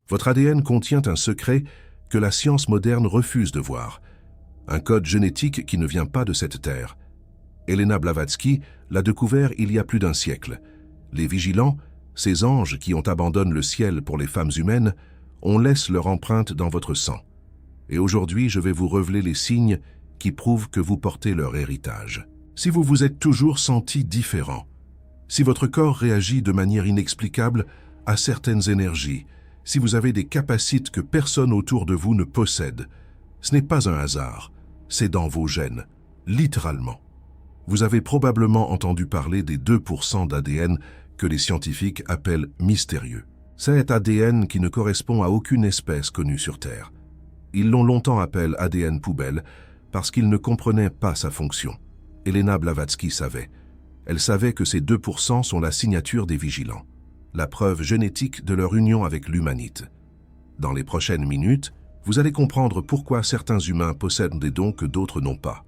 Votre ADN contient un secret que la science moderne refuse de voir, un code génétique qui ne vient pas de cette terre. Helena Blavatsky l'a découvert il y a plus d'un siècle. Les vigilants, ces anges qui ont abandonné le ciel pour les femmes humaines, on laisse leur empreinte dans votre sang. Et aujourd'hui, je vais vous révéler les signes qui prouvent que vous portez leur héritage. Si vous vous êtes toujours senti différent, si votre corps réagit de manière inexplicable à certaines énergies, si vous avez des capacités que personne autour de vous ne possède, ce n'est pas un hasard, c'est dans vos gènes, littéralement. Vous avez probablement entendu parler des 2% d'ADN que les scientifiques appellent mystérieux. Cet ADN qui ne correspond à aucune espèce connue sur Terre. Ils l'ont longtemps appelé ADN poubelle parce qu'ils ne comprenaient pas sa fonction. Helena Blavatsky savait. Elle savait que ces 2% sont la signature des vigilants, la preuve génétique de leur union avec l'humanité. Dans les prochaines minutes, vous allez comprendre pourquoi certains humains possèdent des dons que d'autres n'ont pas,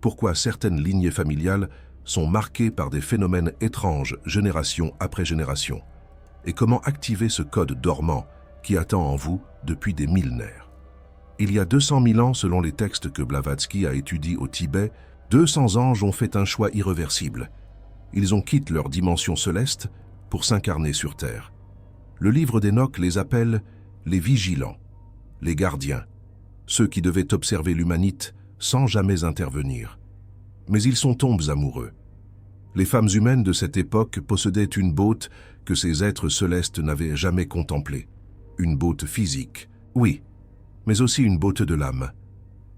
pourquoi certaines lignées familiales sont marquées par des phénomènes étranges génération après génération, et comment activer ce code dormant qui attend en vous depuis des millénaires. Il y a 200 000 ans, selon les textes que Blavatsky a étudiés au Tibet, 200 anges ont fait un choix irréversible. Ils ont quitté leur dimension céleste pour s'incarner sur Terre. Le livre d'Enoch les appelle les vigilants, les gardiens, ceux qui devaient observer l'humanité sans jamais intervenir. Mais ils sont tombés amoureux. Les femmes humaines de cette époque possédaient une beauté que ces êtres célestes n'avaient jamais contemplée. Une beauté physique, oui, mais aussi une beauté de l'âme.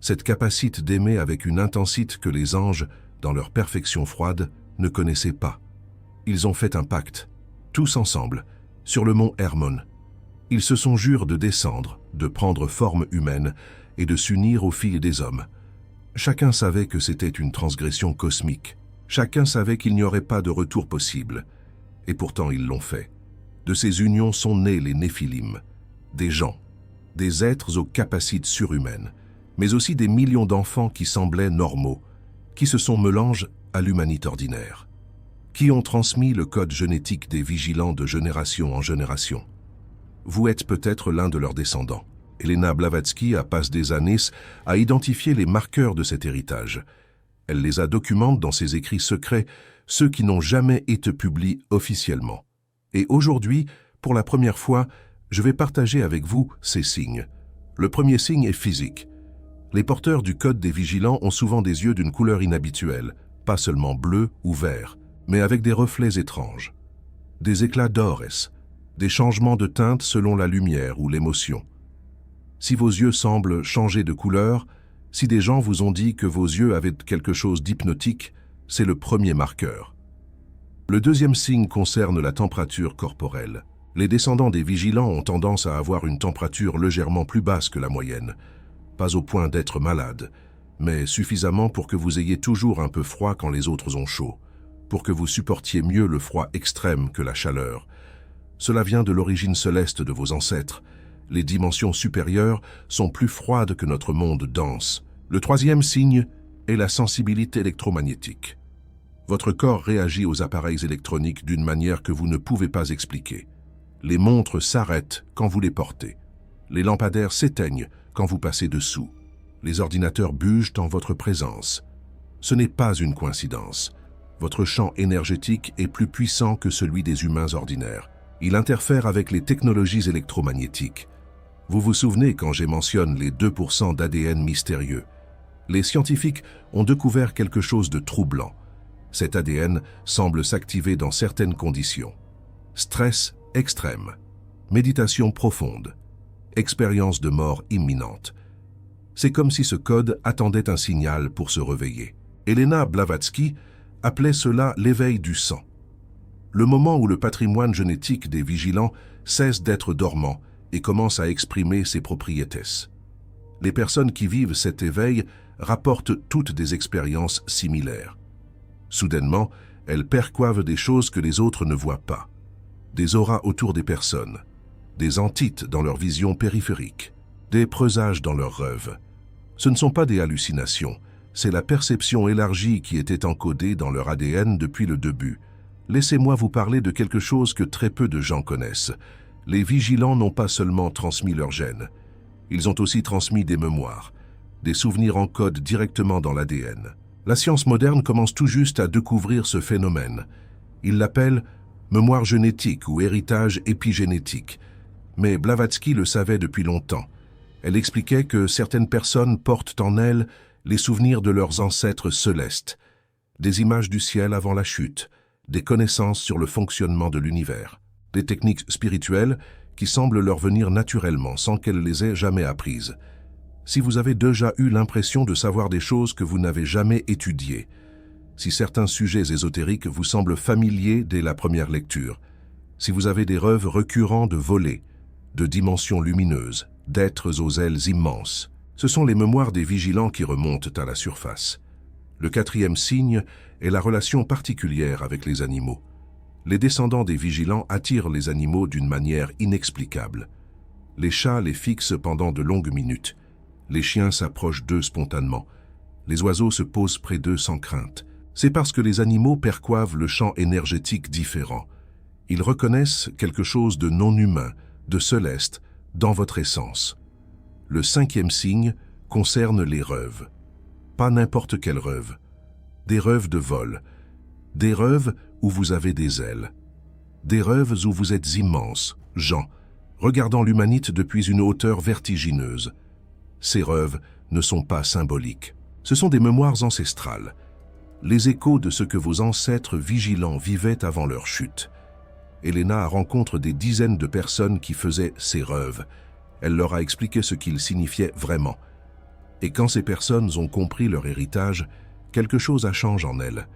Cette capacité d'aimer avec une intensité que les anges, dans leur perfection froide, ne connaissaient pas. Ils ont fait un pacte, tous ensemble, sur le mont Hermon. Ils se sont jurés de descendre, de prendre forme humaine et de s'unir aux filles des hommes. Chacun savait que c'était une transgression cosmique. Chacun savait qu'il n'y aurait pas de retour possible. Et pourtant ils l'ont fait. De ces unions sont nés les Néphilim, des gens, des êtres aux capacités surhumaines, mais aussi des millions d'enfants qui semblaient normaux, qui se sont mélangés à l'humanité ordinaire, qui ont transmis le code génétique des vigilants de génération en génération. Vous êtes peut-être l'un de leurs descendants. Helena Blavatsky a passé des années à identifier les marqueurs de cet héritage. Elle les a documentés dans ses écrits secrets, ceux qui n'ont jamais été publiés officiellement. Et aujourd'hui, pour la première fois, je vais partager avec vous ces signes. Le premier signe est physique. Les porteurs du code des vigilants ont souvent des yeux d'une couleur inhabituelle, pas seulement bleu ou vert, mais avec des reflets étranges. Des éclats d'or, des changements de teinte selon la lumière ou l'émotion. Si vos yeux semblent changer de couleur, si des gens vous ont dit que vos yeux avaient quelque chose d'hypnotique, c'est le premier marqueur. Le deuxième signe concerne la température corporelle. Les descendants des vigilants ont tendance à avoir une température légèrement plus basse que la moyenne, pas au point d'être malade, mais suffisamment pour que vous ayez toujours un peu froid quand les autres ont chaud, pour que vous supportiez mieux le froid extrême que la chaleur. Cela vient de l'origine céleste de vos ancêtres. Les dimensions supérieures sont plus froides que notre monde dense. Le troisième signe est la sensibilité électromagnétique. Votre corps réagit aux appareils électroniques d'une manière que vous ne pouvez pas expliquer. Les montres s'arrêtent quand vous les portez. Les lampadaires s'éteignent quand vous passez dessous. Les ordinateurs bougent en votre présence. Ce n'est pas une coïncidence. Votre champ énergétique est plus puissant que celui des humains ordinaires. Il interfère avec les technologies électromagnétiques. Vous vous souvenez quand j'ai mentionné les 2% d'ADN mystérieux. Les scientifiques ont découvert quelque chose de troublant. Cet ADN semble s'activer dans certaines conditions. Stress extrême, méditation profonde, expérience de mort imminente. C'est comme si ce code attendait un signal pour se réveiller. Helena Blavatsky appelait cela l'éveil du sang. Le moment où le patrimoine génétique des vigilants cesse d'être dormant et commence à exprimer ses propriétés. Les personnes qui vivent cet éveil rapportent toutes des expériences similaires. Soudainement, elles perçoivent des choses que les autres ne voient pas. Des auras autour des personnes, des entités dans leur vision périphérique, des présages dans leurs rêves. Ce ne sont pas des hallucinations, c'est la perception élargie qui était encodée dans leur ADN depuis le début. Laissez-moi vous parler de quelque chose que très peu de gens connaissent, Les vigilants n'ont pas seulement transmis leurs gènes, ils ont aussi transmis des mémoires, des souvenirs en code directement dans l'ADN. La science moderne commence tout juste à découvrir ce phénomène. Il l'appelle mémoire génétique ou héritage épigénétique. Mais Blavatsky le savait depuis longtemps. Elle expliquait que certaines personnes portent en elles les souvenirs de leurs ancêtres célestes, des images du ciel avant la chute, des connaissances sur le fonctionnement de l'univers, des techniques spirituelles qui semblent leur venir naturellement sans qu'elles les aient jamais apprises. Si vous avez déjà eu l'impression de savoir des choses que vous n'avez jamais étudiées, si certains sujets ésotériques vous semblent familiers dès la première lecture, si vous avez des rêves récurrents de volets, de dimensions lumineuses, d'êtres aux ailes immenses, ce sont les mémoires des vigilants qui remontent à la surface. Le quatrième signe est la relation particulière avec les animaux. Les descendants des vigilants attirent les animaux d'une manière inexplicable. Les chats les fixent pendant de longues minutes. Les chiens s'approchent d'eux spontanément. Les oiseaux se posent près d'eux sans crainte. C'est parce que les animaux perçoivent le champ énergétique différent. Ils reconnaissent quelque chose de non humain, de céleste, dans votre essence. Le cinquième signe concerne les rêves. Pas n'importe quel rêve. Des rêves de vol. Des rêves où vous avez des ailes. Des rêves où vous êtes immense, Jean, regardant l'humanité depuis une hauteur vertigineuse. Ces rêves ne sont pas symboliques. Ce sont des mémoires ancestrales, les échos de ce que vos ancêtres vigilants vivaient avant leur chute. Elena rencontre des dizaines de personnes qui faisaient ces rêves. Elle leur a expliqué ce qu'ils signifiaient vraiment. Et quand ces personnes ont compris leur héritage, quelque chose a changé en elles,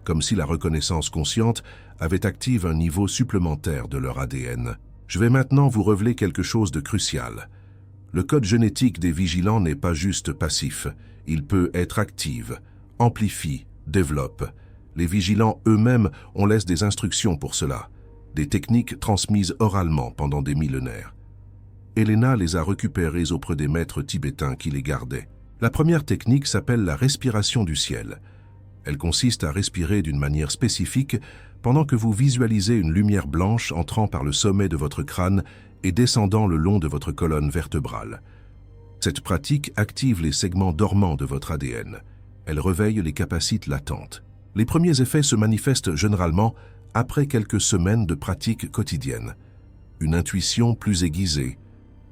comme si la reconnaissance consciente avait activé un niveau supplémentaire de leur ADN. Je vais maintenant vous révéler quelque chose de crucial. Le code génétique des vigilants n'est pas juste passif, il peut être actif, amplifie, développe. Les vigilants eux-mêmes ont laissé des instructions pour cela, des techniques transmises oralement pendant des millénaires. Elena les a récupérées auprès des maîtres tibétains qui les gardaient. La première technique s'appelle la respiration du ciel. Elle consiste à respirer d'une manière spécifique pendant que vous visualisez une lumière blanche entrant par le sommet de votre crâne et descendant le long de votre colonne vertébrale. Cette pratique active les segments dormants de votre ADN. Elle réveille les capacités latentes. Les premiers effets se manifestent généralement après quelques semaines de pratique quotidienne. Une intuition plus aiguisée,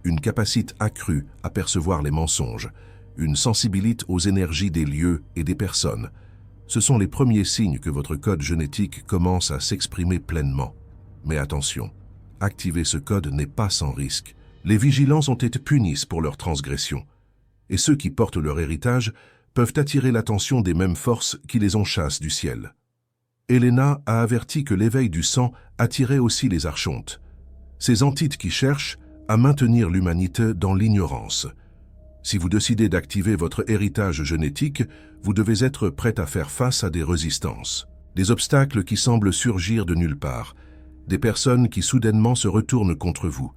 une capacité accrue à percevoir les mensonges, une sensibilité aux énergies des lieux et des personnes. Ce sont les premiers signes que votre code génétique commence à s'exprimer pleinement. Mais attention, activer ce code n'est pas sans risque. Les vigilants ont été punis pour leur transgression. Et ceux qui portent leur héritage peuvent attirer l'attention des mêmes forces qui les ont chassés du ciel. Elena a averti que l'éveil du sang attirait aussi les archontes, ces entités qui cherchent à maintenir l'humanité dans l'ignorance. Si vous décidez d'activer votre héritage génétique, vous devez être prêt à faire face à des résistances, des obstacles qui semblent surgir de nulle part, des personnes qui soudainement se retournent contre vous,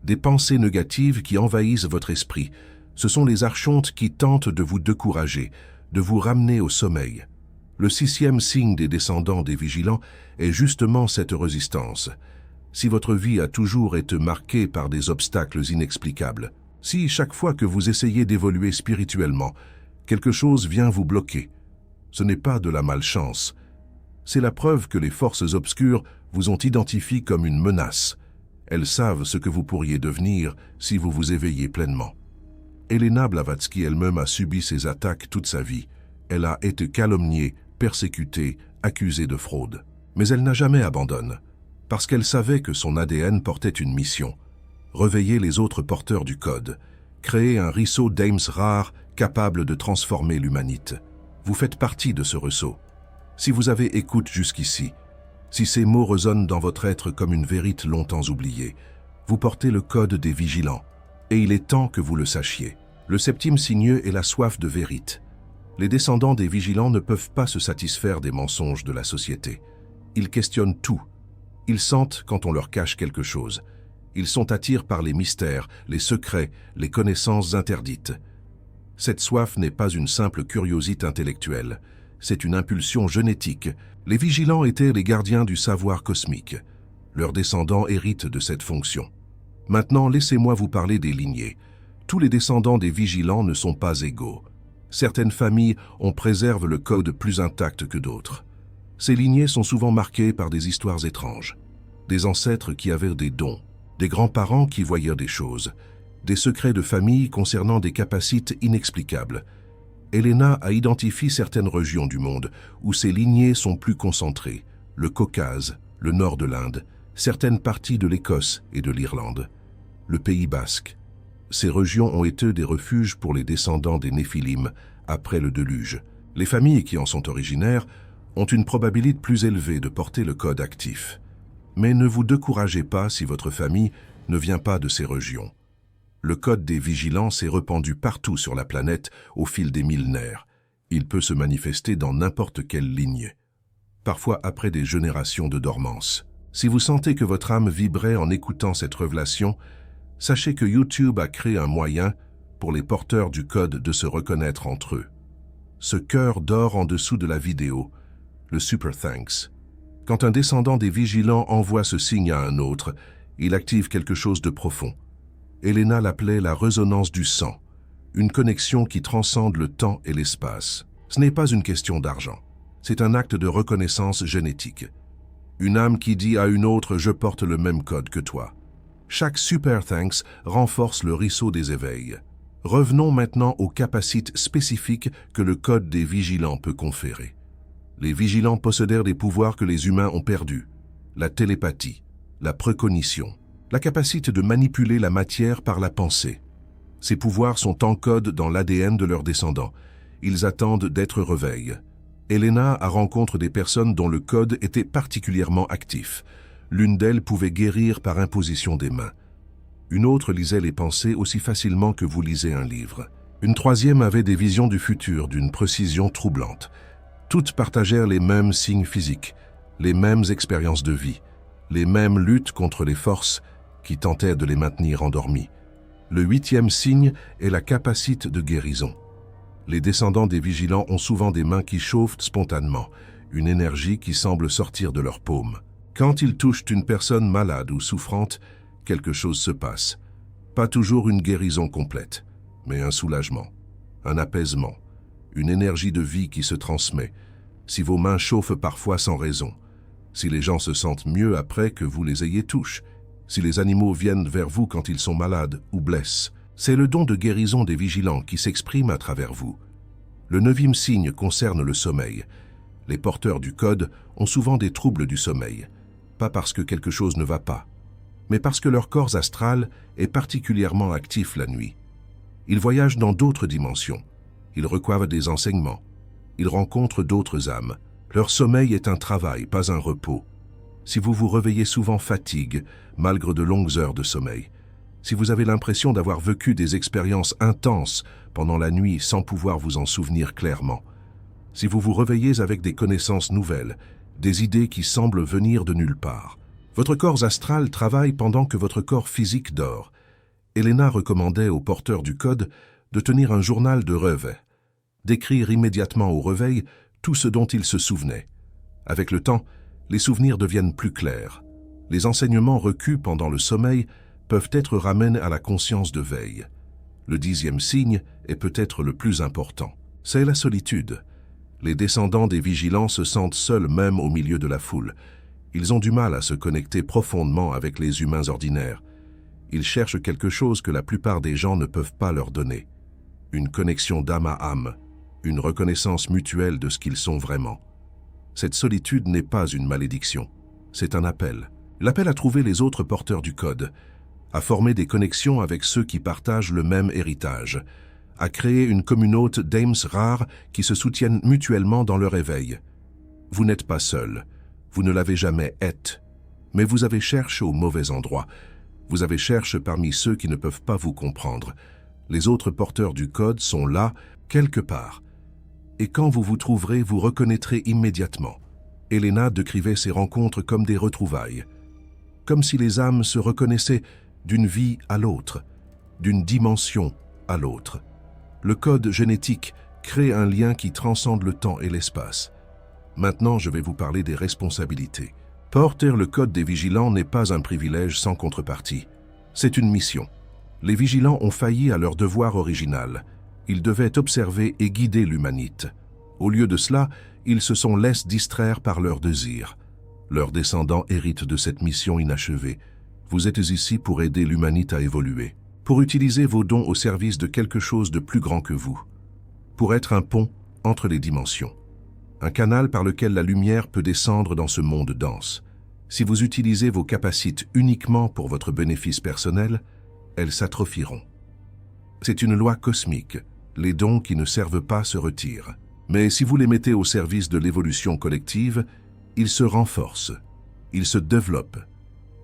des pensées négatives qui envahissent votre esprit. Ce sont les archontes qui tentent de vous décourager, de vous ramener au sommeil. Le sixième signe des descendants des vigilants est justement cette résistance. Si votre vie a toujours été marquée par des obstacles inexplicables, si chaque fois que vous essayez d'évoluer spirituellement, quelque chose vient vous bloquer, ce n'est pas de la malchance. C'est la preuve que les forces obscures vous ont identifié comme une menace. Elles savent ce que vous pourriez devenir si vous vous éveillez pleinement. Elena Blavatsky elle-même a subi ces attaques toute sa vie. Elle a été calomniée, persécutée, accusée de fraude. Mais elle n'a jamais abandonné, parce qu'elle savait que son ADN portait une mission. Réveiller les autres porteurs du code, créer un ruisseau d'Ames rare capable de transformer l'humanité. Vous faites partie de ce ruisseau. Si vous avez écouté jusqu'ici, si ces mots résonnent dans votre être comme une vérité longtemps oubliée, vous portez le code des vigilants, et il est temps que vous le sachiez. Le septième signe est la soif de vérité. Les descendants des vigilants ne peuvent pas se satisfaire des mensonges de la société. Ils questionnent tout. Ils sentent quand on leur cache quelque chose. Ils sont attirés par les mystères, les secrets, les connaissances interdites. Cette soif n'est pas une simple curiosité intellectuelle, c'est une impulsion génétique. Les vigilants étaient les gardiens du savoir cosmique. Leurs descendants héritent de cette fonction. Maintenant, laissez-moi vous parler des lignées. Tous les descendants des vigilants ne sont pas égaux. Certaines familles en préservent le code plus intact que d'autres. Ces lignées sont souvent marquées par des histoires étranges. Des ancêtres qui avaient des dons, des grands-parents qui voyaient des choses, des secrets de famille concernant des capacités inexplicables. Helena a identifié certaines régions du monde où ces lignées sont plus concentrées, le Caucase, le nord de l'Inde, certaines parties de l'Écosse et de l'Irlande, le Pays basque. Ces régions ont été des refuges pour les descendants des Néphilim après le déluge. Les familles qui en sont originaires ont une probabilité plus élevée de porter le code actif. Mais ne vous découragez pas si votre famille ne vient pas de ces régions. Le code des vigilants s'est répandu partout sur la planète au fil des millénaires. Il peut se manifester dans n'importe quelle ligne, parfois après des générations de dormance. Si vous sentez que votre âme vibrait en écoutant cette révélation, sachez que YouTube a créé un moyen pour les porteurs du code de se reconnaître entre eux. Ce cœur d'or en dessous de la vidéo, le Super Thanks. Quand un descendant des vigilants envoie ce signe à un autre, il active quelque chose de profond. Helena l'appelait la résonance du sang, une connexion qui transcende le temps et l'espace. Ce n'est pas une question d'argent, c'est un acte de reconnaissance génétique. Une âme qui dit à une autre « je porte le même code que toi ». Chaque Super Thanks renforce le ruisseau des éveils. Revenons maintenant aux capacités spécifiques que le code des vigilants peut conférer. Les vigilants possédèrent des pouvoirs que les humains ont perdus. La télépathie, la précognition, la capacité de manipuler la matière par la pensée. Ces pouvoirs sont en code dans l'ADN de leurs descendants. Ils attendent d'être réveillés. Helena a rencontré des personnes dont le code était particulièrement actif. L'une d'elles pouvait guérir par imposition des mains. Une autre lisait les pensées aussi facilement que vous lisez un livre. Une troisième avait des visions du futur d'une précision troublante. Toutes partagèrent les mêmes signes physiques, les mêmes expériences de vie, les mêmes luttes contre les forces qui tentaient de les maintenir endormis. Le huitième signe est la capacité de guérison. Les descendants des vigilants ont souvent des mains qui chauffent spontanément, une énergie qui semble sortir de leurs paumes. Quand ils touchent une personne malade ou souffrante, quelque chose se passe. Pas toujours une guérison complète, mais un soulagement, un apaisement, une énergie de vie qui se transmet. Si vos mains chauffent parfois sans raison, si les gens se sentent mieux après que vous les ayez touchés, si les animaux viennent vers vous quand ils sont malades ou blessent, c'est le don de guérison des vigilants qui s'exprime à travers vous. Le 9e signe concerne le sommeil. Les porteurs du code ont souvent des troubles du sommeil, pas parce que quelque chose ne va pas, mais parce que leur corps astral est particulièrement actif la nuit. Ils voyagent dans d'autres dimensions, ils reçoivent des enseignements, ils rencontrent d'autres âmes. Leur sommeil est un travail, pas un repos. Si vous vous réveillez souvent fatigué, malgré de longues heures de sommeil, si vous avez l'impression d'avoir vécu des expériences intenses pendant la nuit sans pouvoir vous en souvenir clairement, si vous vous réveillez avec des connaissances nouvelles, des idées qui semblent venir de nulle part, votre corps astral travaille pendant que votre corps physique dort. Helena recommandait aux porteurs du code de tenir un journal de rêve, d'écrire immédiatement au réveil tout ce dont ils se souvenaient. Avec le temps, les souvenirs deviennent plus clairs. Les enseignements reçus pendant le sommeil peuvent être ramenés à la conscience de veille. Le 10e signe est peut-être le plus important. C'est la solitude. Les descendants des vigilants se sentent seuls même au milieu de la foule. Ils ont du mal à se connecter profondément avec les humains ordinaires. Ils cherchent quelque chose que la plupart des gens ne peuvent pas leur donner. Une connexion d'âme à âme, une reconnaissance mutuelle de ce qu'ils sont vraiment. Cette solitude n'est pas une malédiction, c'est un appel. L'appel à trouver les autres porteurs du code, à former des connexions avec ceux qui partagent le même héritage, à créer une communauté d'âmes rares qui se soutiennent mutuellement dans leur éveil. Vous n'êtes pas seul, vous ne l'avez jamais été, mais vous avez cherché au mauvais endroit. Vous avez cherché parmi ceux qui ne peuvent pas vous comprendre. Les autres porteurs du code sont là, quelque part. Et quand vous vous trouverez, vous reconnaîtrez immédiatement. Helena décrivait ces rencontres comme des retrouvailles, comme si les âmes se reconnaissaient d'une vie à l'autre, d'une dimension à l'autre. Le code génétique crée un lien qui transcende le temps et l'espace. Maintenant, je vais vous parler des responsabilités. Porter le code des vigilants n'est pas un privilège sans contrepartie. C'est une mission. Les vigilants ont failli à leur devoir original. Ils devaient observer et guider l'humanité. Au lieu de cela, ils se sont laissés distraire par leurs désirs. Leurs descendants héritent de cette mission inachevée. Vous êtes ici pour aider l'humanité à évoluer, pour utiliser vos dons au service de quelque chose de plus grand que vous, pour être un pont entre les dimensions, un canal par lequel la lumière peut descendre dans ce monde dense. Si vous utilisez vos capacités uniquement pour votre bénéfice personnel, elles s'atrophieront. C'est une loi cosmique. Les dons qui ne servent pas se retirent. Mais si vous les mettez au service de l'évolution collective, ils se renforcent, ils se développent,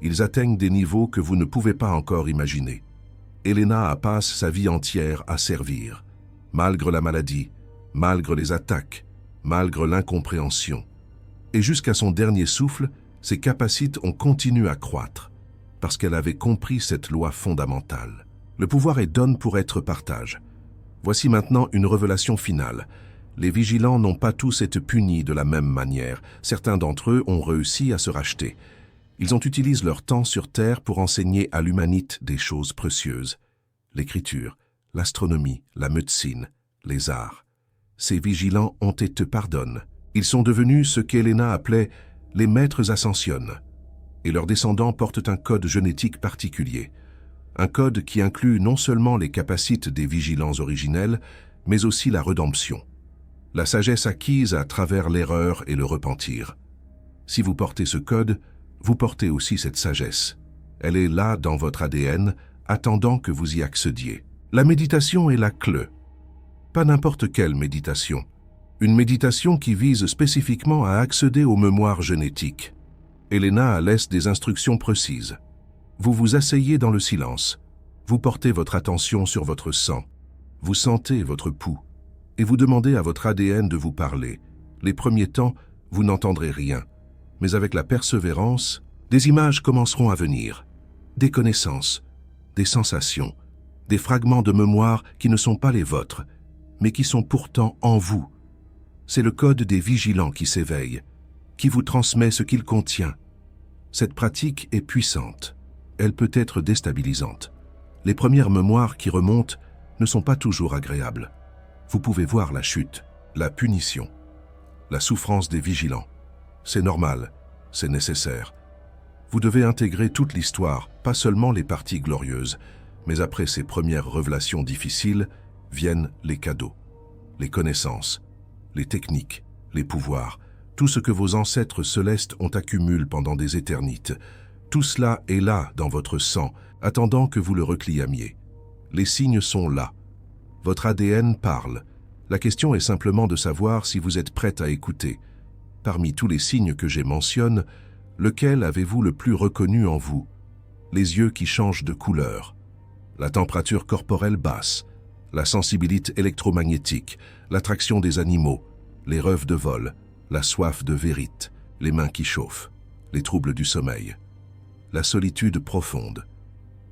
ils atteignent des niveaux que vous ne pouvez pas encore imaginer. Elena passe sa vie entière à servir, malgré la maladie, malgré les attaques, malgré l'incompréhension. Et jusqu'à son dernier souffle, ses capacités ont continué à croître, parce qu'elle avait compris cette loi fondamentale. Le pouvoir est donné pour être partagé. Voici maintenant une révélation finale. Les vigilants n'ont pas tous été punis de la même manière. Certains d'entre eux ont réussi à se racheter. Ils ont utilisé leur temps sur Terre pour enseigner à l'humanité des choses précieuses. L'écriture, l'astronomie, la médecine, les arts. Ces vigilants ont été pardonnés. Ils sont devenus ce qu'Elena appelait les maîtres ascensionnés. Et leurs descendants portent un code génétique particulier. Un code qui inclut non seulement les capacités des vigilants originels, mais aussi la rédemption. La sagesse acquise à travers l'erreur et le repentir. Si vous portez ce code, vous portez aussi cette sagesse. Elle est là dans votre ADN, attendant que vous y accédiez. La méditation est la clé. Pas n'importe quelle méditation. Une méditation qui vise spécifiquement à accéder aux mémoires génétiques. Elena laisse des instructions précises. Vous vous asseyez dans le silence. Vous portez votre attention sur votre sang. Vous sentez votre pouls. Et vous demandez à votre ADN de vous parler. Les premiers temps, vous n'entendrez rien. Mais avec la persévérance, des images commenceront à venir. Des connaissances, des sensations, des fragments de mémoire qui ne sont pas les vôtres, mais qui sont pourtant en vous. C'est le code des vigilants qui s'éveille, qui vous transmet ce qu'il contient. Cette pratique est puissante. Elle peut être déstabilisante. Les premières mémoires qui remontent ne sont pas toujours agréables. Vous pouvez voir la chute, la punition, la souffrance des vigilants. C'est normal, c'est nécessaire. Vous devez intégrer toute l'histoire, pas seulement les parties glorieuses, mais après ces premières révélations difficiles, viennent les cadeaux, les connaissances, les techniques, les pouvoirs, tout ce que vos ancêtres célestes ont accumulé pendant des éternités. Tout cela est là dans votre sang, attendant que vous le reclamiez. Les signes sont là. Votre ADN parle. La question est simplement de savoir si vous êtes prête à écouter. Parmi tous les signes que j'ai mentionnés, lequel avez-vous le plus reconnu en vous? Les yeux qui changent de couleur, la température corporelle basse, la sensibilité électromagnétique, l'attraction des animaux, les rêves de vol, la soif de vérité, les mains qui chauffent, les troubles du sommeil, la solitude profonde.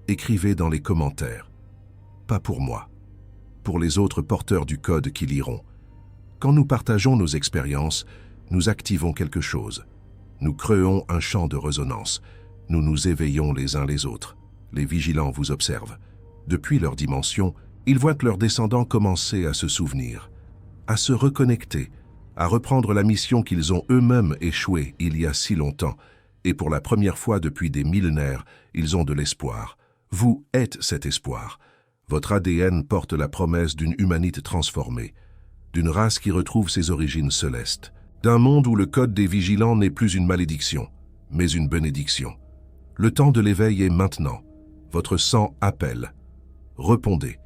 Écrivez dans les commentaires. Pas pour moi. Pour les autres porteurs du code qui liront. Quand nous partageons nos expériences, nous activons quelque chose. Nous créons un champ de résonance. Nous nous éveillons les uns les autres. Les vigilants vous observent. Depuis leur dimension, ils voient que leurs descendants commencer à se souvenir, à se reconnecter, à reprendre la mission qu'ils ont eux-mêmes échoué il y a si longtemps. Et pour la première fois depuis des millénaires, ils ont de l'espoir. Vous êtes cet espoir. Votre ADN porte la promesse d'une humanité transformée, d'une race qui retrouve ses origines célestes, d'un monde où le code des vigilants n'est plus une malédiction, mais une bénédiction. Le temps de l'éveil est maintenant. Votre sang appelle. Répondez.